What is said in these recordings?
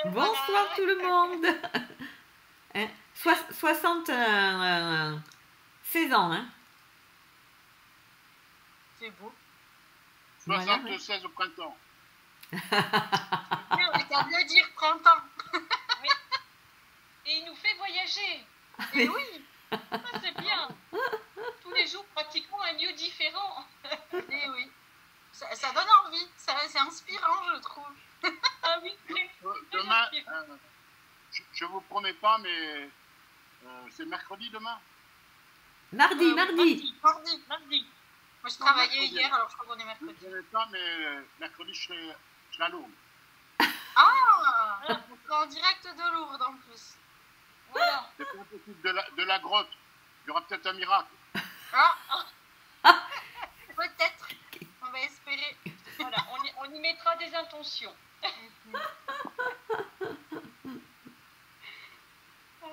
Bonsoir tout le monde. Hein, 16 ans, hein. C'est beau. 76 au printemps. Oui, on est qu'à mieux dire printemps. Oui. Et il nous fait voyager. Et oui. Ça, c'est bien. Tous les jours, pratiquement un lieu différent. Et oui. Ça donne envie. C'est inspirant, je trouve. Ah oui, Demain, je vous promets pas, mais c'est mercredi demain. Mardi. Mardi. Moi, je travaillais mercredi. hier, alors je crois qu'on est Je ne mercredi. promets pas, mais mercredi, je serai à Lourdes. Ah, on sera en direct de Lourdes en plus. voilà. C'est pas possible de la grotte. Il y aura peut-être un miracle. Ah, peut-être. On va espérer. Voilà, on y mettra des intentions.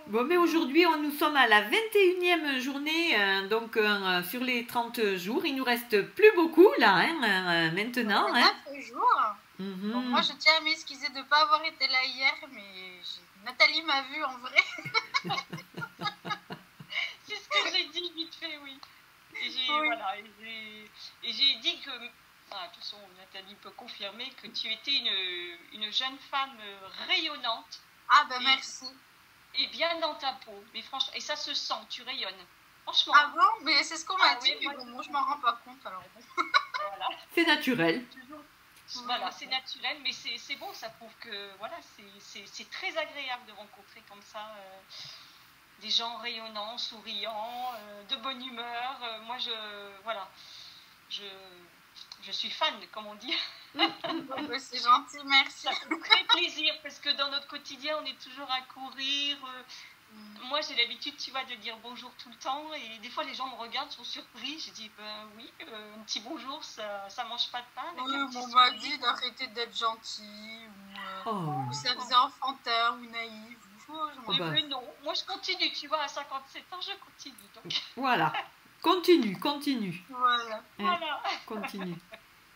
Bon, mais aujourd'hui, nous sommes à la 21e journée, donc sur les 30 jours. Il nous reste plus beaucoup, là, hein, maintenant. Hein. 9 jours. Mhm. Bon, moi, je tiens à m'excuser de ne pas avoir été là hier, mais Nathalie m'a vue en vrai. C'est ce que j'ai dit vite fait, oui. Et j'ai Oui. voilà, et j'ai dit que, enfin, de toute façon, Nathalie peut confirmer que tu étais une jeune femme rayonnante Ah, ben Et- merci. et bien dans ta peau. Mais franchement, et ça se sent, tu rayonnes. Franchement, Ah bon? Mais c'est ce qu'on m'a Ah dit, oui, mais moi, bon, moi, je m'en rends pas compte, alors bon. voilà. C'est naturel. Toujours. Voilà, c'est naturel, mais c'est bon, ça prouve que voilà, c'est très agréable de rencontrer comme ça des gens rayonnants, souriants, de bonne humeur. Moi, je suis fan, comme on dit. Bon, ben, c'est gentil, merci. Ça fait très plaisir parce que dans notre quotidien, on est toujours à courir. Moi, j'ai l'habitude, tu vois, de dire bonjour tout le temps. Et des fois, les gens me regardent, sont surpris. Je dis, ben oui, un petit bonjour, ça mange pas de pain. avec Oui, un petit on m'a sourire. dit d'arrêter d'être gentil, Oh, ou ça faisait enfantin ou naïf. Oh bah. Mais non, moi je continue, tu vois, à 57 ans, je continue. Donc, voilà. Continue. Voilà. Hein, voilà. continue.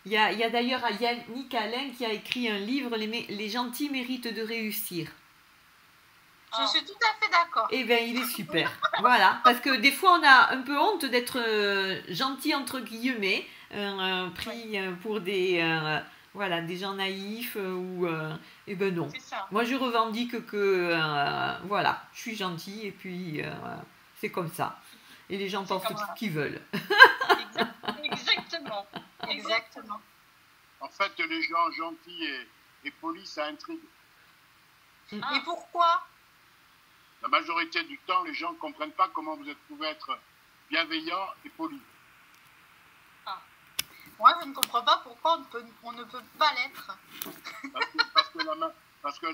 Il y a d'ailleurs Yannick Alain qui a écrit un livre, les gentils méritent de réussir. Je suis tout à fait d'accord. Eh bien, il est super. Voilà. Parce que des fois, on a un peu honte d'être gentil, entre guillemets, pris pour des gens naïfs ou... eh ben non. C'est ça. Moi, je revendique que, voilà, je suis gentille et puis c'est comme ça. Et les gens pensent comme ça. ce qu'ils veulent. Exactement. Exactement. En fait, les gens gentils et polis, ça intrigue. Ah. Et pourquoi? La majorité du temps, les gens ne comprennent pas comment vous pouvez être bienveillant et poli. Moi, je ne comprends pas pourquoi on ne peut pas l'être. Parce que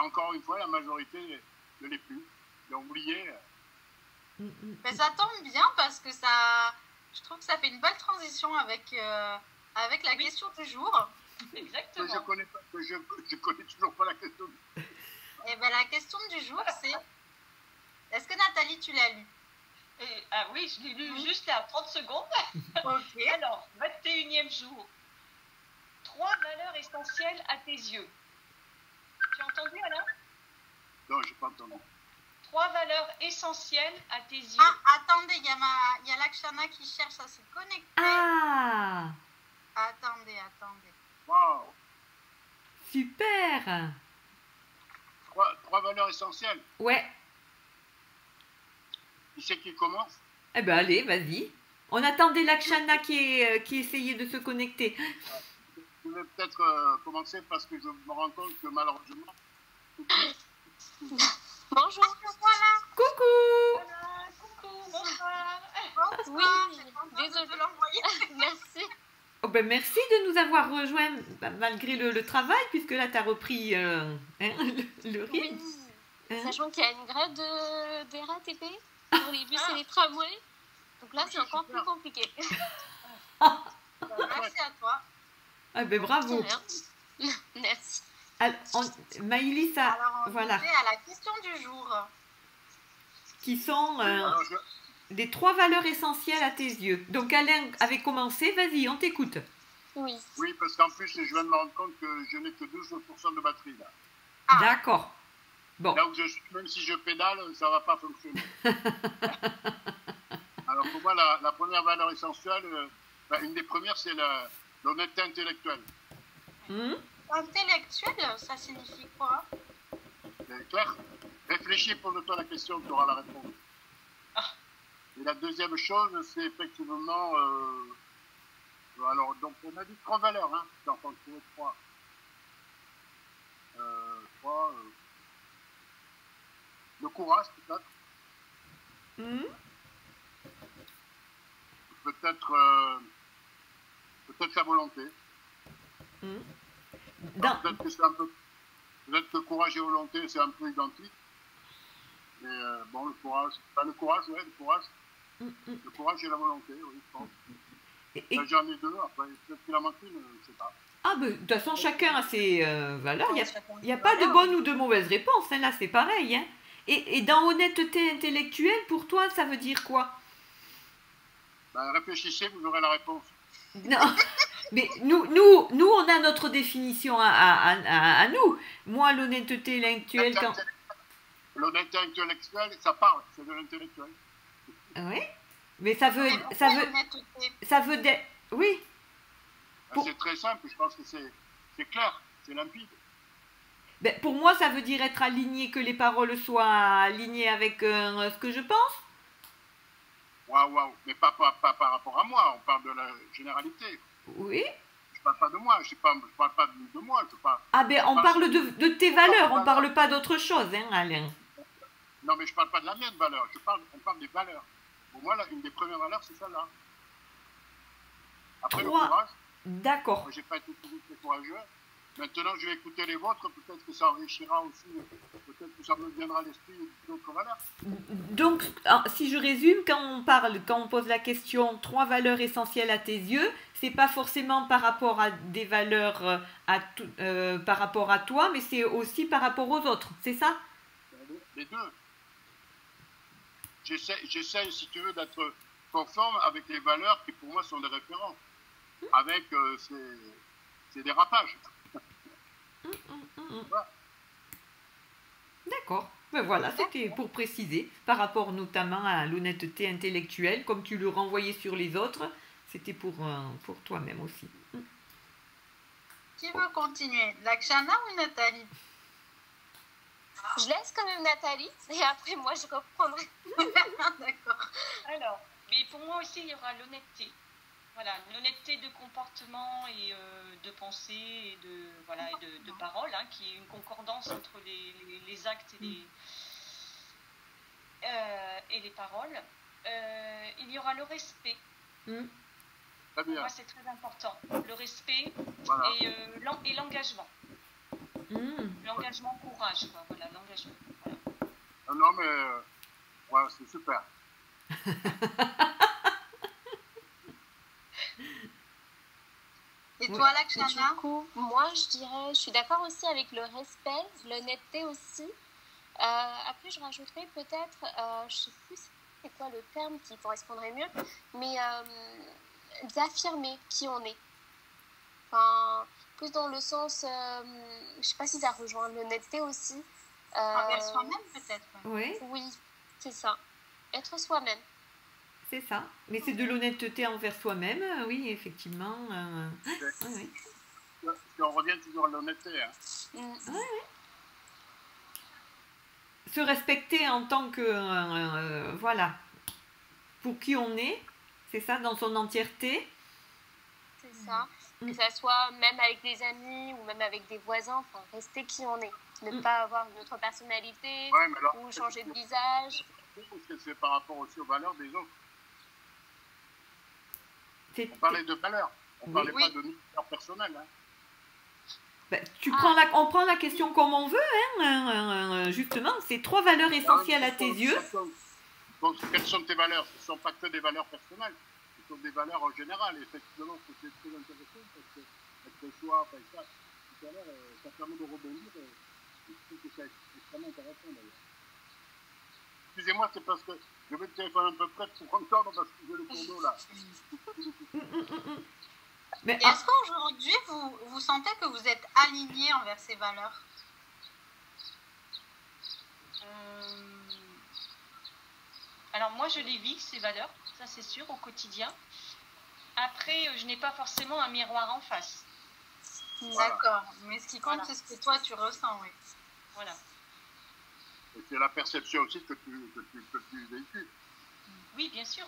encore une fois, la majorité ne l'est plus. Ils ont oublié. Mais ça tombe bien parce que je trouve que ça fait une belle transition avec la Oui. question du jour. Que Exactement. je connais toujours pas la question. Et bien, la question du jour, c'est est-ce que Nathalie, tu l'as lu? Ah oui, je l'ai lu Oui. juste là, 30 secondes. Ok. Alors, 21e jour. 3 valeurs essentielles à tes yeux. Tu as entendu, Alain? Non, j'ai pas entendu. 3 valeurs essentielles à tes yeux. Ah, attendez, il y a Lakshana qui cherche à se connecter. Ah, Attendez. Wow. super. Trois valeurs essentielles. Ouais. Qui c'est qui commence? Eh ben allez, vas-y. On attendait Lakshana qui essayait de se connecter. Je vais peut-être commencer parce que je me rends compte que malheureusement, Bonjour. Voilà. Coucou. Voilà, coucou, bonsoir. Bonsoir. Oui, C'est gentil désolée. de l'envoyer. Merci. Oh ben merci de nous avoir rejoints malgré le travail, puisque là tu as repris le rythme. Oui. Hein? Sachant qu'il y a une grève des RATP pour les bus et les tramways. Donc là, c'est encore plus compliqué. Merci à toi. Ah ben bravo. Rien. Merci. Alors, Maïlis, Alors, on voilà, est à la question du jour. qui sont alors des 3 valeurs essentielles à tes yeux. Donc Alain avait commencé, vas-y, on t'écoute. Oui. Oui, parce qu'en plus, je viens de me rendre compte que je n'ai que 12% de batterie là. Ah. D'accord. Bon. Là où je suis, même si je pédale, ça ne va pas fonctionner. Alors pour moi, la première valeur essentielle, une des premières, c'est l'honnêteté intellectuelle. Intellectuel, ça signifie quoi? C'est clair? Réfléchis, pose-toi la question, tu auras la réponse. Et la deuxième chose, c'est effectivement... alors, donc, on a dit 3 valeurs, hein. J'en ai trouvé 3. Le courage, peut-être. Peut-être la volonté. Peut-être que c'est un peu... Peut-être que courage et volonté, c'est un peu identique. Mais bon, le courage... le courage, ouais, le courage. Le courage et la volonté, oui, je pense. J'en ai 2, après, peut-être qu'il en manque une, je ne sais pas. Ah, ben, de toute façon, chacun a ses valeurs. Il n'y a pas de bonne ou de mauvaise réponse. Hein. Là, c'est pareil. Hein. Et dans honnêteté intellectuelle, pour toi, ça veut dire quoi? Réfléchissez, vous aurez la réponse. Non, mais nous, on a notre définition à nous. Moi, l'honnêteté intellectuelle... L'honnêteté intellectuelle, ça parle, c'est de l'intellectuel. Oui, mais ça veut oui. C'est très simple, je pense que c'est clair, c'est limpide. Ben, pour moi, ça veut dire être aligné, que les paroles soient alignées avec ce que je pense. Waouh, mais pas par rapport à moi, on parle de la généralité. Oui. Je parle pas de moi, je parle pas de moi. On parle de tes valeurs, on parle pas d'autre chose, hein, Alain. Non, mais je parle pas de la mienne valeur, on parle des valeurs. Pour moi, une des premières valeurs, c'est celle-là. Après, le courage. D'accord. Moi, j'ai pas été toujours très courageux. Maintenant, je vais écouter les vôtres, peut-être que ça enrichira aussi, peut-être que ça me viendra à l'esprit d'autres valeurs. Donc, si je résume, quand on pose la question 3 valeurs essentielles à tes yeux, c'est pas forcément par rapport à des valeurs par rapport à toi, mais c'est aussi par rapport aux autres, c'est ça? Les deux. J'essaie, si tu veux, d'être conforme avec les valeurs qui pour moi sont des références, avec ces dérapages. Voilà. D'accord. Ben voilà, c'était pour préciser, par rapport notamment à l'honnêteté intellectuelle, comme tu le renvoyais sur les autres, c'était pour toi-même aussi. Qui veut continuer? Lakshana ou Nathalie? Je laisse quand même Nathalie, et après moi je reprendrai. D'accord. Alors, mais pour moi aussi, il y aura l'honnêteté. Voilà, l'honnêteté de comportement et de pensée et de parole, hein, qui est une concordance entre les actes et les paroles. Il y aura le respect. Très bien. Pour moi, c'est très important. Le respect Voilà. et l'engagement. L'engagement, courage, quoi. Voilà, l'engagement. Voilà. Non, mais voilà, c'est super. Et toi, Lakshana? Du coup, moi, je suis d'accord aussi avec le respect, l'honnêteté aussi. Après, je rajouterais peut-être, je ne sais plus c'est quoi le terme qui correspondrait mieux, mais d'affirmer qui on est. Enfin, plus dans le sens, je ne sais pas si ça rejoint l'honnêteté aussi. Envers soi-même, peut-être. Oui. Oui, c'est ça. Être soi-même. C'est ça. Mais c'est de l'honnêteté envers soi-même, oui, effectivement. Oui. On revient toujours à l'honnêteté. Hein. Se respecter en tant que, voilà, pour qui on est, c'est ça, dans son entièreté. C'est ça. Que ça soit même avec des amis ou même avec des voisins, enfin, rester qui on est. Ne pas avoir une autre personnalité ou changer de visage. Parce que c'est par rapport aussi aux valeurs des autres. On parlait de valeurs, on ne parlait pas de valeurs personnelles. Hein. Ben, on prend la question comme on veut, hein, justement, c'est 3 valeurs essentielles à tes yeux. Quelles sont tes valeurs? Ce ne sont pas que des valeurs personnelles, ce sont des valeurs en général. Et effectivement, c'est très intéressant parce que être soi, enfin, ça, tout à l'heure, ça permet de rebondir. Je trouve que c'est extrêmement intéressant d'ailleurs. Excusez-moi, c'est parce que je vais te téléphoner un peu près pour entendre parce que j'ai le cours d'eau là. Mais Et est-ce qu'aujourd'hui, vous sentez que vous êtes aligné envers ces valeurs? Alors moi, je les vis, ces valeurs, ça c'est sûr, au quotidien. Après, je n'ai pas forcément un miroir en face. Voilà. D'accord. Mais ce qui compte, Voilà. c'est ce que toi, tu ressens, oui. Voilà. Et c'est la perception aussi que tu véhicules. Oui, bien sûr.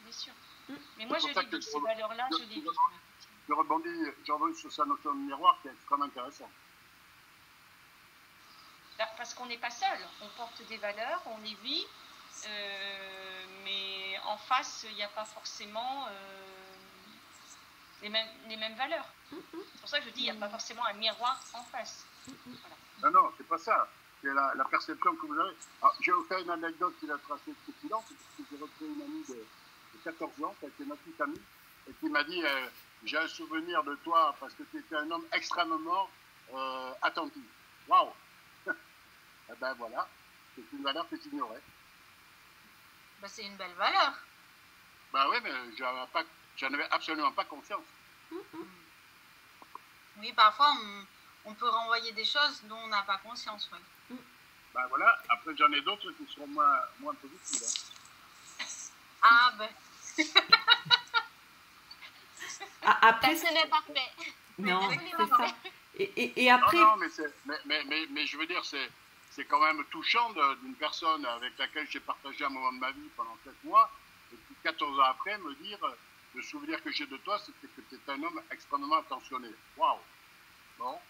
Bien sûr. Mm. Mais moi, C'est je pour ça les que vis, ces valeurs-là, je les vis. Je rebondis sur sa notion de miroir qui est extrêmement intéressante. Parce qu'on n'est pas seul. On porte des valeurs, on les vit. Mais en face, il n'y a pas forcément les mêmes valeurs. C'est pour ça que je dis, il n'y a pas forcément un miroir en face. Voilà. Non, c'est pas ça. C'est la perception que vous avez. Alors, je vais vous faire une anecdote qui va être assez truculente, parce que j'ai retrouvé une amie de 14 ans, qui a été ma petite amie, et qui m'a dit j'ai un souvenir de toi parce que tu étais un homme extrêmement attentif. Waouh. Eh ben voilà, c'est une valeur que tu ignorais. Ben, c'est une belle valeur. Ben oui, mais j'en avais absolument pas conscience. Oui, parfois, on peut renvoyer des choses dont on n'a pas conscience. Oui. Ben voilà, après j'en ai d'autres qui seront moins positives. Hein. Ah ben. Après, Personne n'est parfait. non, Mais c'est ça. Et après, Non, mais je veux dire, c'est quand même touchant d'une personne avec laquelle j'ai partagé un moment de ma vie pendant 7 mois, et puis 14 ans après, me dire, le souvenir que j'ai de toi, c'était que tu es un homme extrêmement attentionné. Waouh. Bon.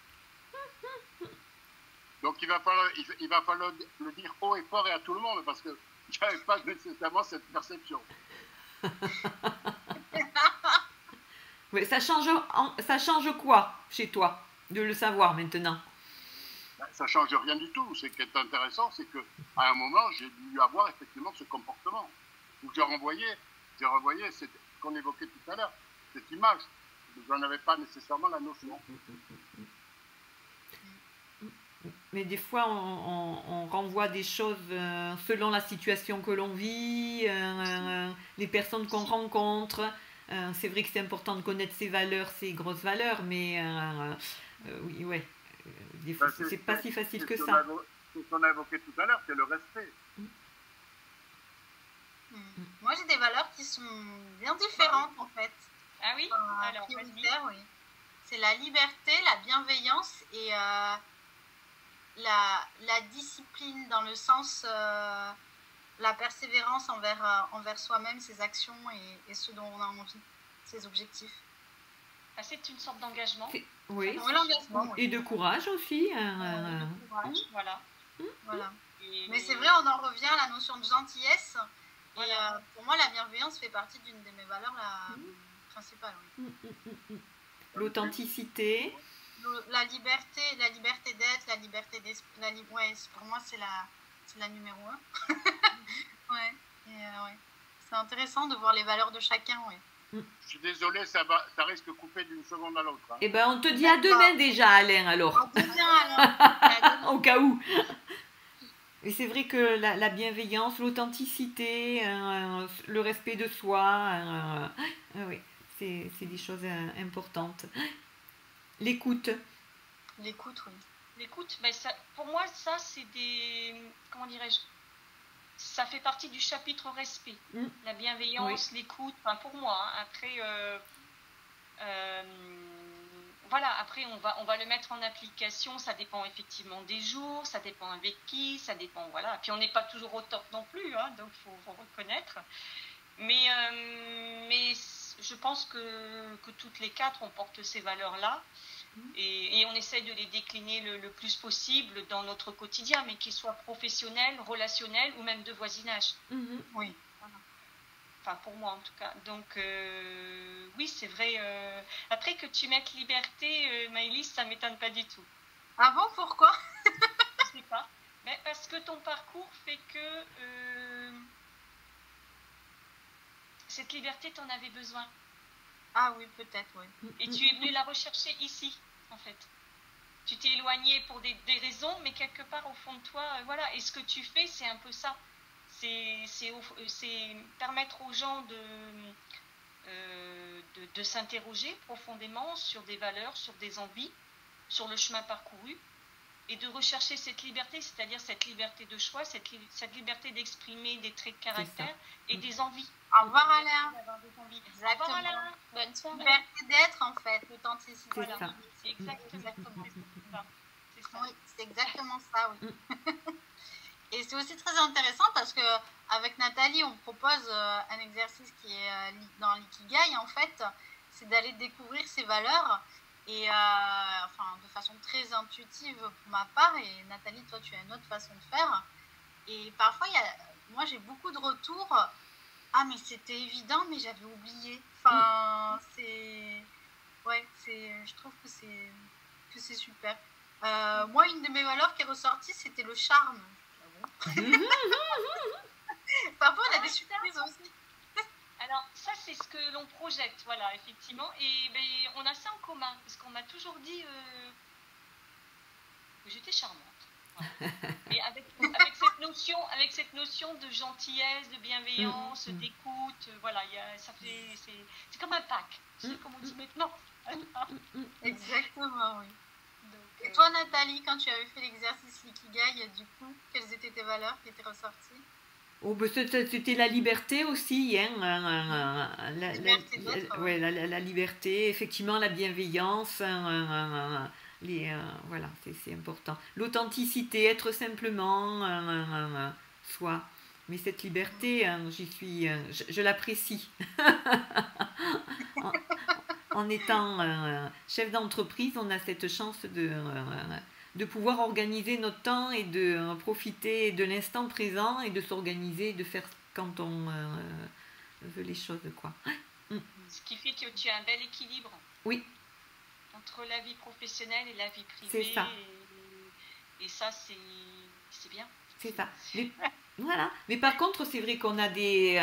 Donc il va falloir le dire haut et fort et à tout le monde, parce que je n'avais pas nécessairement cette perception. ouais, ça change quoi chez toi de le savoir maintenant? Ça ne change rien du tout. Ce qui est intéressant, c'est qu'à un moment, j'ai dû avoir effectivement ce comportement. Où j'ai renvoyé ce qu'on évoquait tout à l'heure, cette image. Je n'en avais pas nécessairement la notion. Mais des fois, on renvoie des choses selon la situation que l'on vit, les personnes qu'on rencontre. C'est vrai que c'est important de connaître ses valeurs, ses grosses valeurs, mais oui, ouais. Des fois, c'est pas si facile que ça. C'est ce qu'on a évoqué tout à l'heure, c'est le respect. Moi, j'ai des valeurs qui sont bien différentes, en fait. Ah oui? Alors, prioritaires, oui. C'est la liberté, la bienveillance et la discipline dans le sens la persévérance envers soi-même, ses actions et ce dont on a envie, ses objectifs. Ah, c'est une sorte d'engagement. Oui. Oui, l'engagement. Et de courage aussi. De courage, voilà. Voilà. Et Mais c'est vrai, on en revient à la notion de gentillesse. Voilà. Et pour moi, la bienveillance fait partie d'une de mes valeurs principales. Oui. L'authenticité. La liberté d'être, la liberté d'esprit. Ouais, pour moi, c'est la numéro 1. Ouais. Ouais. C'est intéressant de voir les valeurs de chacun. Ouais. Je suis désolé, ça risque de couper d'une seconde à l'autre. Hein. Eh ben, on te dit à demain déjà, Alain, alors. On te dit alors. Au cas où. Et c'est vrai que la bienveillance, l'authenticité, le respect de soi, oui, c'est des choses importantes. L'écoute. L'écoute, oui. L'écoute, ben pour moi, ça, c'est des... Comment dirais-je? Ça fait partie du chapitre respect. La bienveillance, l'écoute, enfin pour moi. Hein. Après, voilà, après on va le mettre en application. Ça dépend effectivement des jours, ça dépend avec qui, ça dépend, voilà. Puis on n'est pas toujours au top non plus, hein, donc faut reconnaître. Mais je pense que toutes les quatre, on porte ces valeurs-là. Et on essaie de les décliner le plus possible dans notre quotidien, mais qu'ils soient professionnels, relationnels ou même de voisinage. Oui. Voilà. Enfin, pour moi en tout cas. Donc, oui, c'est vrai. Après que tu mettes liberté, Maëlys, ça ne m'étonne pas du tout. Ah bon, pourquoi? Je sais pas. Mais parce que ton parcours fait que cette liberté, tu en avais besoin. Ah oui, peut-être, oui. Et tu es venu la rechercher ici, en fait. Tu t'es éloigné pour des raisons, mais quelque part au fond de toi, voilà. Et ce que tu fais, c'est un peu ça. C'est permettre aux gens de s'interroger profondément sur des valeurs, sur des envies, sur le chemin parcouru, et de rechercher cette liberté, c'est-à-dire cette liberté de choix, cette liberté d'exprimer des traits de caractère et des envies. Au revoir Alain. Au revoir Alain. Bonne soirée. Liberté d'être en fait, l'authenticité. C'est ça. Exactement. C'est ça. Oui, c'est exactement ça, oui. Et c'est aussi très intéressant parce que avec Nathalie, on propose un exercice qui est dans l'ikigai en fait, c'est d'aller découvrir ses valeurs et de façon très intuitive pour ma part. Et Nathalie, toi, tu as une autre façon de faire. Et parfois, moi, j'ai beaucoup de retours. Ah, mais c'était évident, mais j'avais oublié. Enfin, je trouve que c'est super. Moi, une de mes valeurs qui est ressortie, c'était le charme. Parfois, on a des surprises aussi. Alors, ça, c'est ce que l'on projette, voilà, effectivement. Et on a ça en commun, parce qu'on m'a toujours dit que j'étais charmante. Voilà. Et avec cette notion de gentillesse, de bienveillance, d'écoute, voilà, c'est comme un pack, comme on dit maintenant. Exactement, oui. Donc, et toi, Nathalie, quand tu avais fait l'exercice Likigai, du coup, quelles étaient tes valeurs qui étaient ressorties? Oh, ben c'était la liberté aussi, hein, la liberté, effectivement, la bienveillance, voilà, c'est important. L'authenticité, être simplement soi. Mais cette liberté, je l'apprécie. En étant chef d'entreprise, on a cette chance de pouvoir organiser notre temps et de profiter de l'instant présent et de s'organiser, de faire quand on veut les choses, quoi. Ce qui fait que tu as un bel équilibre. Oui. Entre la vie professionnelle et la vie privée. C'est ça. Et ça, c'est bien. C'est ça. Voilà. Mais par contre, c'est vrai qu'on a des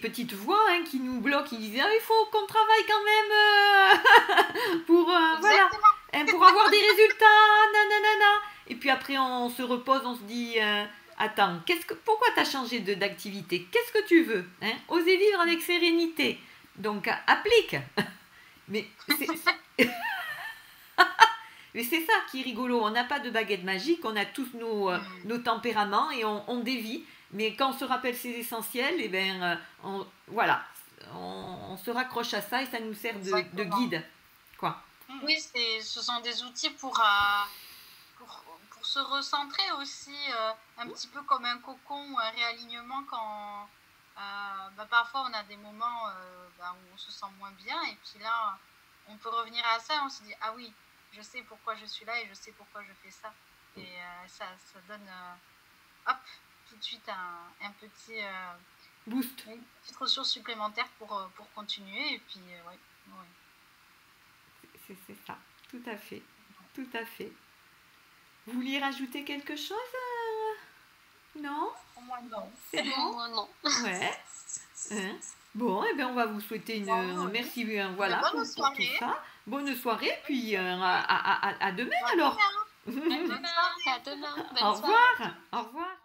petites voix qui nous bloquent, qui disent il faut qu'on travaille quand même pour voilà, pour avoir des résultats, nanana. Et puis après, on se repose, on se dit attends, pourquoi tu as changé d'activité? Qu'est-ce que tu veux, oser vivre avec sérénité. Donc applique. Mais c'est ça qui est rigolo, on n'a pas de baguette magique, on a tous nos tempéraments et on dévie, mais quand on se rappelle ses essentiels, on se raccroche à ça et ça nous sert de guide, quoi. Oui, ce sont des outils pour se recentrer aussi, un petit peu comme un cocon ou un réalignement quand parfois on a des moments où on se sent moins bien et puis là on peut revenir à ça et on se dit ah oui, je sais pourquoi je suis là et je sais pourquoi je fais ça. Et ça donne tout de suite un petit boost, une petite ressource supplémentaire pour continuer. Et puis, ouais. C'est ça, tout à fait. Tout à fait. Vous vouliez rajouter quelque chose Non? Moi, non. C'est bon? Moi, non. Ouais. Bon, on va vous souhaiter merci voilà, pour tout ça. Bonne soirée, puis à demain alors. À demain. Au revoir. Au revoir.